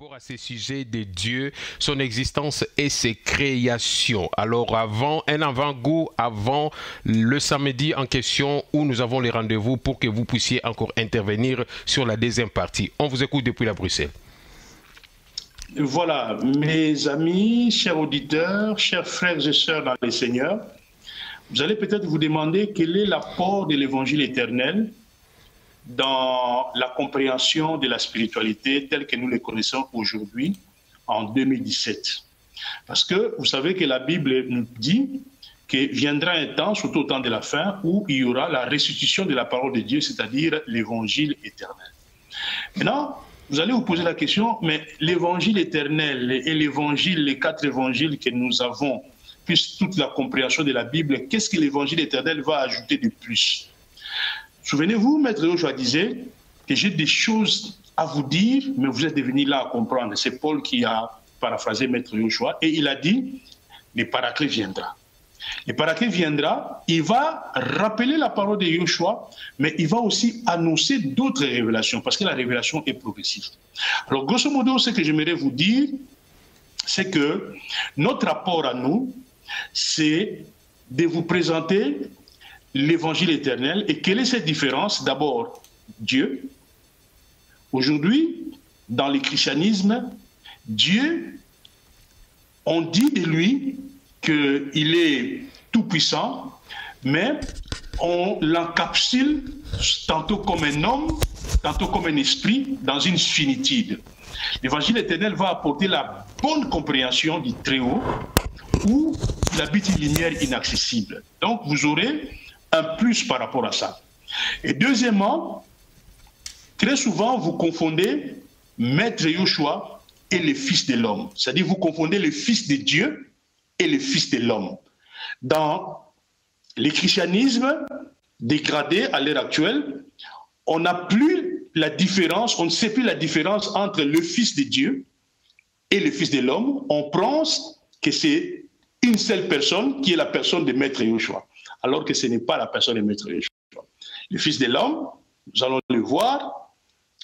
rapport à ces sujets de Dieu, son existence et ses créations. Alors un avant-goût avant le samedi en question où nous avons les rendez-vous pour que vous puissiez encore intervenir sur la deuxième partie. On vous écoute depuis la Bruxelles. Voilà, mes amis, chers auditeurs, chers frères et sœurs dans le Seigneur, vous allez peut-être vous demander quel est l'apport de l'évangile éternel dans la compréhension de la spiritualité telle que nous le connaissons aujourd'hui, en 2017. Parce que vous savez que la Bible nous dit que viendra un temps, surtout au temps de la fin, où il y aura la restitution de la parole de Dieu, c'est-à-dire l'évangile éternel. Maintenant, vous allez vous poser la question, mais l'évangile éternel et l'évangile, les 4 évangiles que nous avons, plus toute la compréhension de la Bible, qu'est-ce que l'évangile éternel va ajouter de plus? Souvenez-vous, Maître Yoshua disait que j'ai des choses à vous dire, mais vous êtes devenu là à comprendre. C'est Paul qui a paraphrasé Maître Yoshua et il a dit, le Paraclet viendra. Le Paraclet viendra, il va rappeler la parole de Yoshua, mais il va aussi annoncer d'autres révélations, parce que la révélation est progressive. Alors, grosso modo, ce que j'aimerais vous dire, c'est que notre rapport à nous, c'est de vous présenter l'évangile éternel. Et quelle est cette différence? D'abord, Dieu. Aujourd'hui, dans le christianisme, Dieu, on dit de lui qu'il est tout-puissant, mais on l'encapsule tantôt comme un homme, tantôt comme un esprit, dans une finitude. L'évangile éternel va apporter la bonne compréhension du Très-Haut, où il habite une lumière inaccessible. Donc, vous aurez un plus par rapport à ça. Et deuxièmement, très souvent, vous confondez Maître Yoshua et le Fils de l'homme. C'est-à-dire, vous confondez le Fils de Dieu et le Fils de l'homme. Dans le christianisme dégradé à l'heure actuelle, on n'a plus la différence, on ne sait plus la différence entre le Fils de Dieu et le Fils de l'homme. On pense que c'est une seule personne qui est la personne de Maître Yoshua, alors que ce n'est pas la personne de Maître Yoshua. Le Fils de l'homme, nous allons le voir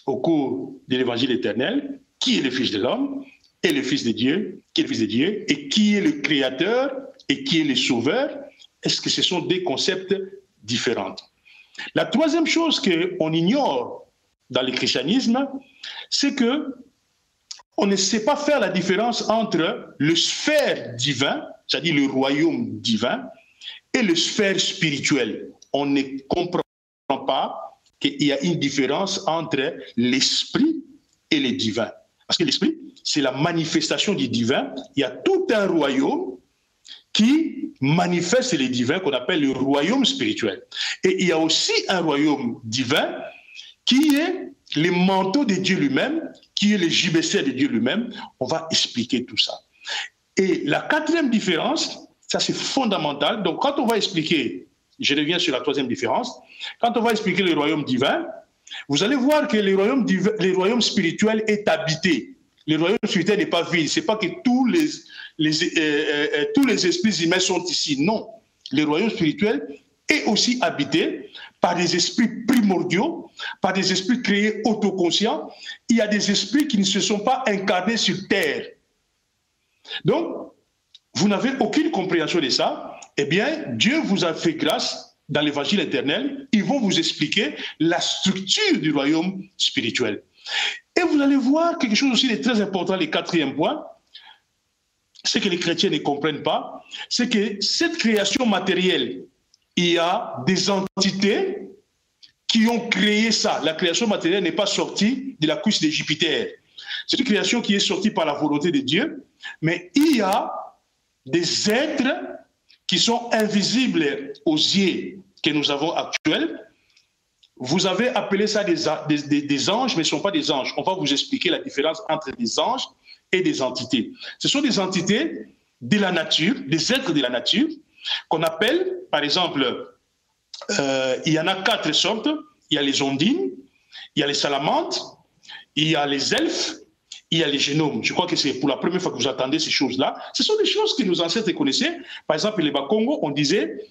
au cours de l'évangile éternel, qui est le Fils de l'homme, et le Fils de Dieu, qui est le Fils de Dieu, et qui est le Créateur, et qui est le Sauveur. Est-ce que ce sont des concepts différents? La troisième chose qu'on ignore dans le christianisme, c'est que on ne sait pas faire la différence entre le sphère divin, c'est-à-dire le royaume divin, et le sphère spirituel. On ne comprend pas qu'il y a une différence entre l'esprit et le divin. Parce que l'esprit, c'est la manifestation du divin. Il y a tout un royaume qui manifeste les divins, qu'on appelle le royaume spirituel. Et il y a aussi un royaume divin qui est le manteau de Dieu lui-même, qui est le gibecert de Dieu lui-même. On va expliquer tout ça. Et la quatrième différence, ça c'est fondamental. Donc quand on va expliquer, je reviens sur la troisième différence, quand on va expliquer le royaume divin, vous allez voir que le royaume spirituel est habité. Le royaume spirituel n'est pas vide. Ce n'est pas que tous les esprits humains sont ici. Non. Le royaume spirituel est aussi habité par des esprits primordiaux, par des esprits créés autoconscients. Il y a des esprits qui ne se sont pas incarnés sur terre. Donc, vous n'avez aucune compréhension de ça. Eh bien, Dieu vous a fait grâce dans l'évangile éternel. Ils vont vous expliquer la structure du royaume spirituel. Et vous allez voir quelque chose aussi de très important, le quatrième point, ce que les chrétiens ne comprennent pas, c'est que cette création matérielle, il y a des entités qui ont créé ça. La création matérielle n'est pas sortie de la cuisse de Jupiter. C'est une création qui est sortie par la volonté de Dieu, mais il y a des êtres qui sont invisibles aux yeux que nous avons actuels. Vous avez appelé ça des anges, mais ce ne sont pas des anges. On va vous expliquer la différence entre des anges et des entités. Ce sont des entités de la nature, des êtres de la nature, qu'on appelle, par exemple, il y en a 4 sortes. Il y a les ondines, il y a les salamandres, il y a les elfes, il y a les génomes. Je crois que c'est pour la première fois que vous entendez ces choses-là. Ce sont des choses que nos ancêtres connaissaient. Par exemple, les Bakongo, on disait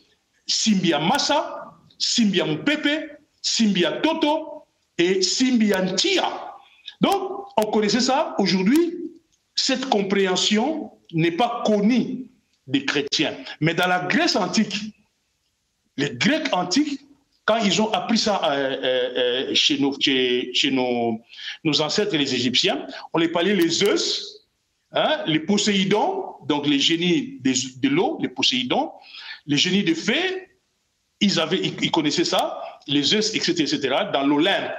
Simbia Massa, Simbia Mpepe, Simbia Toto et Simbia Ntia. Donc, on connaissait ça. Aujourd'hui, cette compréhension n'est pas connue des chrétiens. Mais dans la Grèce antique, les Grecs antiques, quand ils ont appris ça chez nos ancêtres les Égyptiens, on les parlait les Zeus, hein, les Poséidons, donc les génies de l'eau, les Poséidons, les génies de fées, ils connaissaient ça, les Zeus, etc., dans l'Olympe.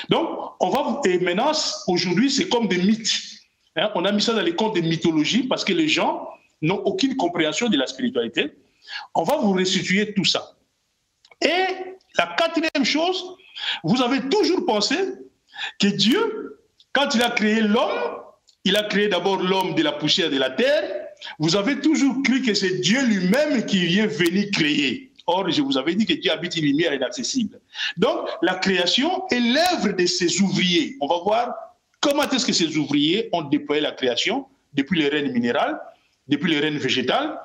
Donc, et maintenant, aujourd'hui, c'est comme des mythes. Hein, on a mis ça dans les contes de mythologie parce que les gens n'ont aucune compréhension de la spiritualité. On va vous restituer tout ça. Et la quatrième chose, vous avez toujours pensé que Dieu, quand il a créé l'homme, il a créé d'abord l'homme de la poussière de la terre. Vous avez toujours cru que c'est Dieu lui-même qui vient venir créer. Or, je vous avais dit que Dieu habite une lumière inaccessible. Donc, la création est l'œuvre de ses ouvriers. On va voir comment est-ce que ces ouvriers ont déployé la création depuis les règnes minérales, depuis les règnes végétales,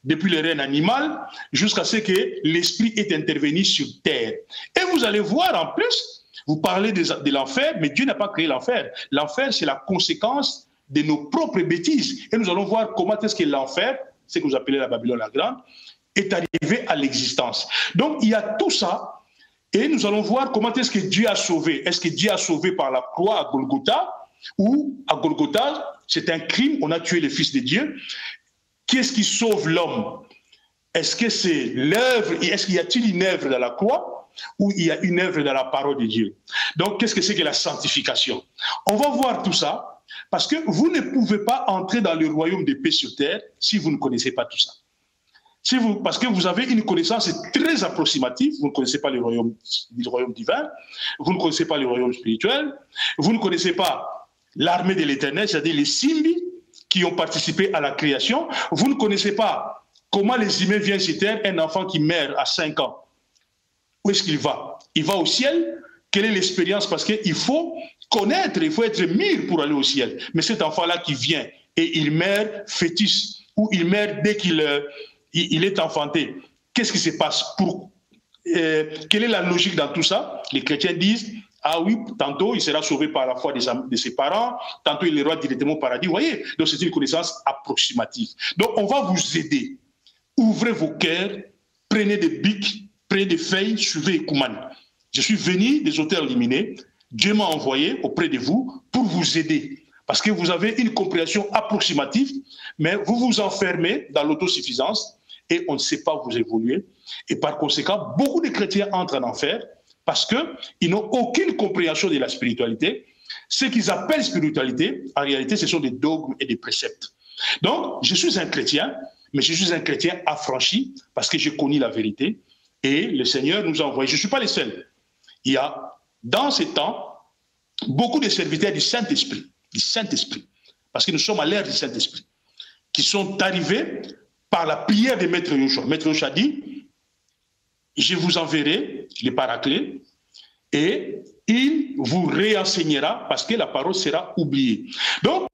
depuis les règnes animales, jusqu'à ce que l'esprit est intervenu sur terre. Et vous allez voir en plus, vous parlez de l'enfer, mais Dieu n'a pas créé l'enfer. L'enfer, c'est la conséquence de nos propres bêtises. Et nous allons voir comment est-ce que l'enfer, ce que vous appelez la Babylone la Grande, est arrivé à l'existence. Donc, il y a tout ça, et nous allons voir comment est-ce que Dieu a sauvé. Est-ce que Dieu a sauvé par la croix à Golgotha, ou à Golgotha, c'est un crime, on a tué le Fils de Dieu. Qu'est-ce qui sauve l'homme? Est-ce que c'est l'œuvre, est-ce qu'il y a-t-il une œuvre dans la croix, ou il y a une œuvre dans la parole de Dieu? Donc, qu'est-ce que c'est que la sanctification? On va voir tout ça, parce que vous ne pouvez pas entrer dans le royaume des paix sur terre si vous ne connaissez pas tout ça. Parce que vous avez une connaissance très approximative, vous ne connaissez pas le royaume divin, vous ne connaissez pas le royaume spirituel, vous ne connaissez pas l'armée de l'Éternel, c'est-à-dire les Simbi qui ont participé à la création, vous ne connaissez pas comment les humains viennent sur terre, un enfant qui meurt à 5 ans. Où est-ce qu'il va? Il va au ciel? Quelle est l'expérience? Parce qu'il faut connaître, il faut être mûr pour aller au ciel. Mais cet enfant-là qui vient et il meurt fœtus, ou il meurt dès qu'il est enfanté, qu'est-ce qui se passe? Quelle est la logique dans tout ça? Les chrétiens disent, ah oui, tantôt il sera sauvé par la foi de ses parents, tantôt il ira directement au paradis. Vous voyez? Donc c'est une connaissance approximative. Donc on va vous aider. Ouvrez vos cœurs, prenez des bics, prenez des feuilles, suivez Ecoumane. Je suis venu des auteurs illuminés, Dieu m'a envoyé auprès de vous pour vous aider. Parce que vous avez une compréhension approximative, mais vous vous enfermez dans l'autosuffisance et on ne sait pas vous évoluer. Et par conséquent, beaucoup de chrétiens entrent en enfer parce qu'ils n'ont aucune compréhension de la spiritualité. Ce qu'ils appellent spiritualité, en réalité, ce sont des dogmes et des préceptes. Donc, je suis un chrétien, mais je suis un chrétien affranchi parce que j'ai connu la vérité et le Seigneur nous a envoyés. Je ne suis pas le seul. Il y a, dans ces temps, beaucoup de serviteurs du Saint-Esprit, parce que nous sommes à l'ère du Saint-Esprit, qui sont arrivés par la prière de Maître Yoshua. Maître Yoshua dit, je vous enverrai le Paraclet et il vous réenseignera parce que la parole sera oubliée. Donc,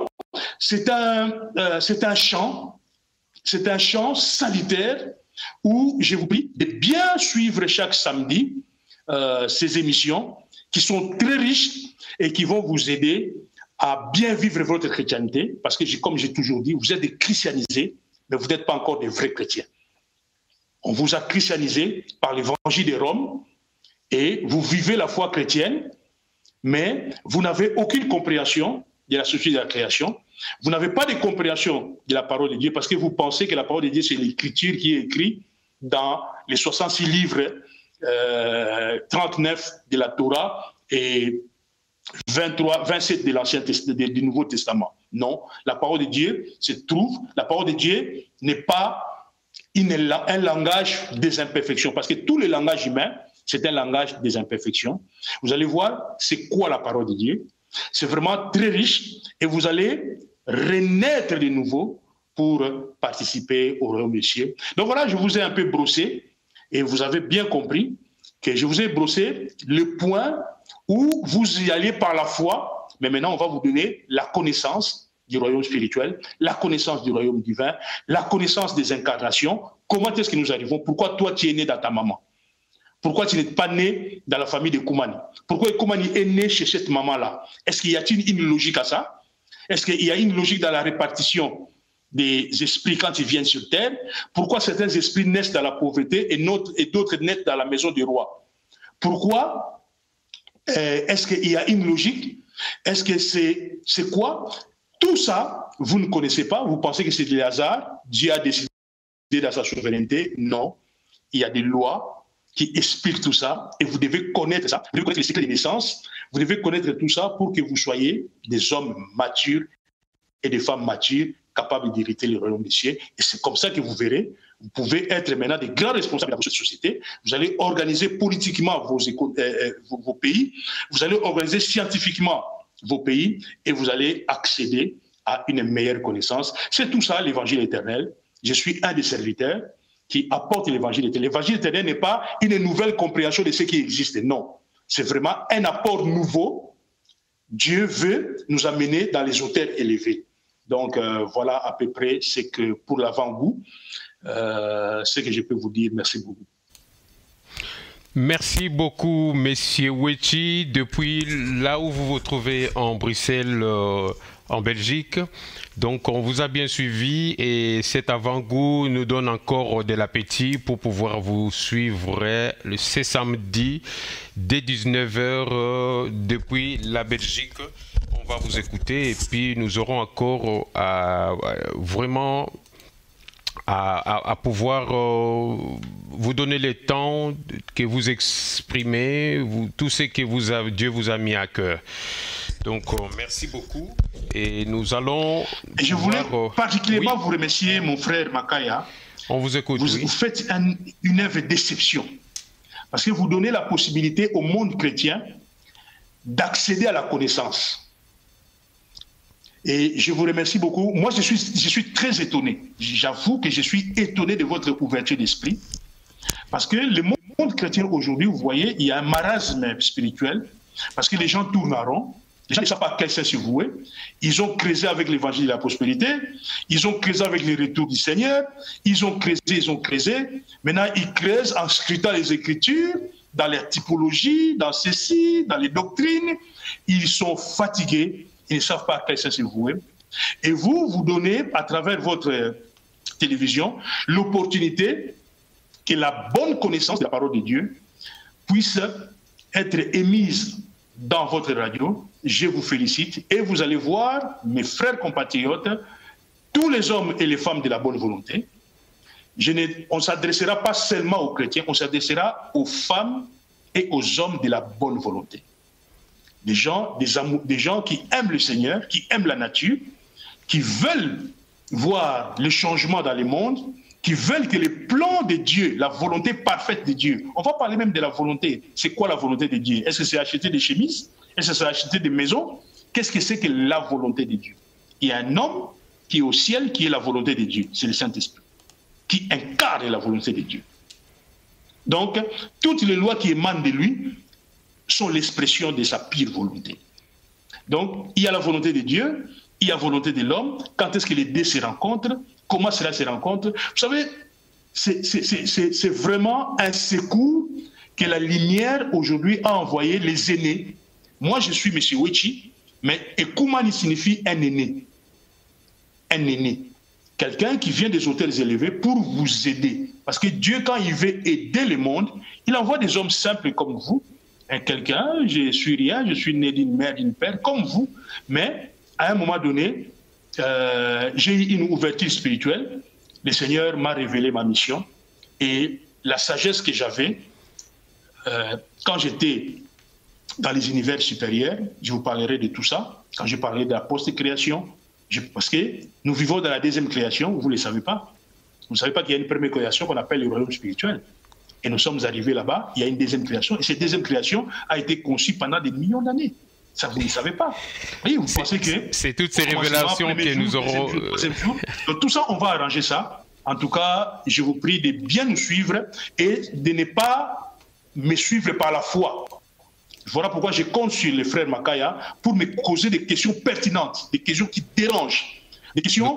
c'est un chant salutaire où je vous prie de bien suivre chaque samedi ces émissions qui sont très riches et qui vont vous aider à bien vivre votre chrétienté, parce que comme j'ai toujours dit, vous êtes des christianisés, mais vous n'êtes pas encore des vrais chrétiens. On vous a christianisé par l'évangile de Rome, et vous vivez la foi chrétienne, mais vous n'avez aucune compréhension de la société de la création. Vous n'avez pas de compréhension de la parole de Dieu, parce que vous pensez que la parole de Dieu, c'est l'écriture qui est écrite dans les 66 livres, 39 de la Torah, et 27 de l'Ancien Testament, du Nouveau Testament. Non, la parole de Dieu se trouve, la parole de Dieu n'est pas un langage des imperfections, parce que tout le langage humain, c'est un langage des imperfections. Vous allez voir, c'est quoi la parole de Dieu. C'est vraiment très riche, et vous allez renaître de nouveau pour participer au royaume des cieux. Donc voilà, je vous ai un peu brossé, et vous avez bien compris que je vous ai brossé le point où vous y allez par la foi, mais maintenant on va vous donner la connaissance du royaume spirituel, la connaissance du royaume divin, la connaissance des incarnations, comment est-ce que nous arrivons, pourquoi toi tu es né dans ta maman, Pourquoi tu n'es pas né dans la famille de Koumani? Pourquoi Koumani est né chez cette maman-là? Est-ce qu'il y a-t-il une logique à ça? Est-ce qu'il y a une logique dans la répartition des esprits quand ils viennent sur terre? Pourquoi certains esprits naissent dans la pauvreté et d'autres naissent dans la maison du roi? Pourquoi? Est-ce qu'il y a une logique? Est-ce que c'est quoi? Tout ça, vous ne connaissez pas, vous pensez que c'est du hasard, Dieu a décidé dans sa souveraineté. Non, il y a des lois qui expliquent tout ça et vous devez connaître ça, vous devez connaître les cycles de naissance, vous devez connaître tout ça pour que vous soyez des hommes matures et des femmes matures capables d'hériter le royaume des cieux. Et c'est comme ça que vous verrez, vous pouvez être maintenant des grands responsables de cette société, vous allez organiser politiquement vos pays, vous allez organiser scientifiquement vos pays et vous allez accéder à une meilleure connaissance. C'est tout ça l'évangile éternel. Je suis un des serviteurs qui apporte l'évangile éternel. L'évangile éternel n'est pas une nouvelle compréhension de ce qui existe, non. C'est vraiment un apport nouveau. Dieu veut nous amener dans les hauteurs élevées. Donc voilà à peu près ce que pour l'avant-goût, ce que je peux vous dire. Merci beaucoup. Merci beaucoup, Monsieur Wechi, depuis là où vous vous trouvez en Bruxelles, en Belgique. Donc, on vous a bien suivi et cet avant-goût nous donne encore de l'appétit pour pouvoir vous suivre ce samedi dès 19h depuis la Belgique. On va vous écouter et puis nous aurons encore vraiment à pouvoir vous donner le temps que vous exprimez, tout ce que Dieu vous a mis à cœur. Donc, merci beaucoup. Et nous allons... Et je voulais particulièrement vous remercier, mon frère Makaya. On vous écoute, vous faites une œuvre d'exception. Parce que vous donnez la possibilité au monde chrétien d'accéder à la connaissance. Et je vous remercie beaucoup. Moi, je suis très étonné. J'avoue que je suis étonné de votre ouverture d'esprit. Parce que le monde chrétien aujourd'hui, vous voyez, il y a un marasme spirituel. Parce que les gens tournent en rond. Les gens ne savent pas à quel sens se vouer. Ils ont creusé avec l'évangile de la prospérité. Ils ont creusé avec les retours du Seigneur. Ils ont creusé. Maintenant, ils creusent en scrutant les Écritures, dans les typologies, dans ceci, dans les doctrines. Ils sont fatigués. Ils ne savent pas à quel sens se vouer. Et vous donnez, à travers votre télévision, l'opportunité que la bonne connaissance de la parole de Dieu puisse être émise dans votre radio. Je vous félicite et vous allez voir, mes frères compatriotes, tous les hommes et les femmes de la bonne volonté. On ne s'adressera pas seulement aux chrétiens, on s'adressera aux femmes et aux hommes de la bonne volonté. Des gens qui aiment le Seigneur, qui aiment la nature, qui veulent voir le changement dans le monde, qui veulent que le plan de Dieu, la volonté parfaite de Dieu, on va parler même de la volonté. C'est quoi la volonté de Dieu? Est-ce que c'est acheter des chemises? Est-ce que c'est acheter des maisons? Qu'est-ce que c'est que la volonté de Dieu? Il y a un homme qui est au ciel, qui est la volonté de Dieu. C'est le Saint-Esprit, qui incarne la volonté de Dieu. Donc, toutes les lois qui émanent de lui sont l'expression de sa pire volonté. Donc, il y a la volonté de Dieu, il y a la volonté de l'homme. Quand est-ce que les deux se rencontrent? Comment cela se rencontre? Vous savez, c'est vraiment un secours que la lumière aujourd'hui a envoyé les aînés. Moi, je suis M. Wechi, mais Koumani signifie un aîné. Un aîné. Quelqu'un qui vient des hauteurs élevées pour vous aider. Parce que Dieu, quand il veut aider le monde, il envoie des hommes simples comme vous. Quelqu'un, je suis rien, je suis né d'une mère, d'une père, comme vous. Mais à un moment donné, j'ai eu une ouverture spirituelle. Le Seigneur m'a révélé ma mission. Et la sagesse que j'avais, quand j'étais dans les univers supérieurs, je vous parlerai de tout ça. Quand je parlais de la post-création, parce que nous vivons dans la deuxième création, vous ne le savez pas. Vous ne savez pas qu'il y a une première création qu'on appelle le royaume spirituel. Et nous sommes arrivés là-bas, il y a une deuxième création. Et cette deuxième création a été conçue pendant des millions d'années. Ça, vous ne savez pas. Oui, vous pensez que... C'est toutes ces révélations que nous aurons... Donc tout ça, on va arranger ça. En tout cas, je vous prie de bien nous suivre et de ne pas me suivre par la foi. Voilà pourquoi je compte sur le frère Makaya pour me poser des questions pertinentes, des questions qui dérangent. Des questions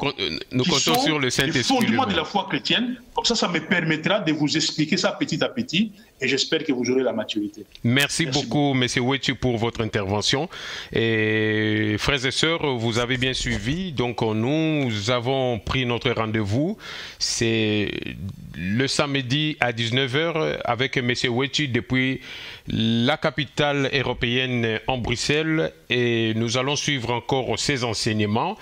nous comptons sur le Saint-Esprit. Les fondements de la foi chrétienne. Comme ça me permettra de vous expliquer ça petit à petit et j'espère que vous aurez la maturité. Merci beaucoup, M. Wechi, pour votre intervention. Et frères et sœurs, vous avez bien suivi. Donc, nous avons pris notre rendez-vous. C'est le samedi à 19 h avec M. Wechi depuis la capitale européenne en Bruxelles. Et nous allons suivre encore ces enseignements.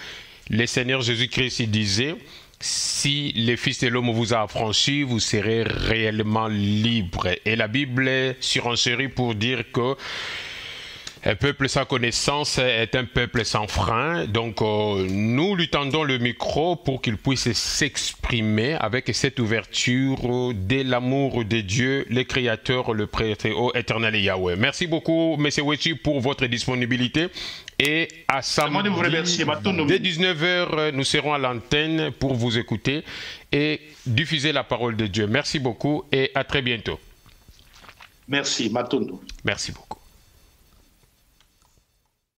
Le Seigneur Jésus-Christ disait: si le Fils de l'homme vous a affranchi, vous serez réellement libre. Et la Bible est surenchérie pour dire que un peuple sans connaissance est un peuple sans frein. Donc, nous lui tendons le micro pour qu'il puisse s'exprimer avec cette ouverture de l'amour de Dieu, le Créateur, le Très-Haut, éternel et Yahweh. Merci beaucoup, M. Wechi, pour votre disponibilité. Et à samedi, dès 19 h, nous serons à l'antenne pour vous écouter et diffuser la parole de Dieu. Merci beaucoup et à très bientôt. Merci, Matondo. Merci beaucoup.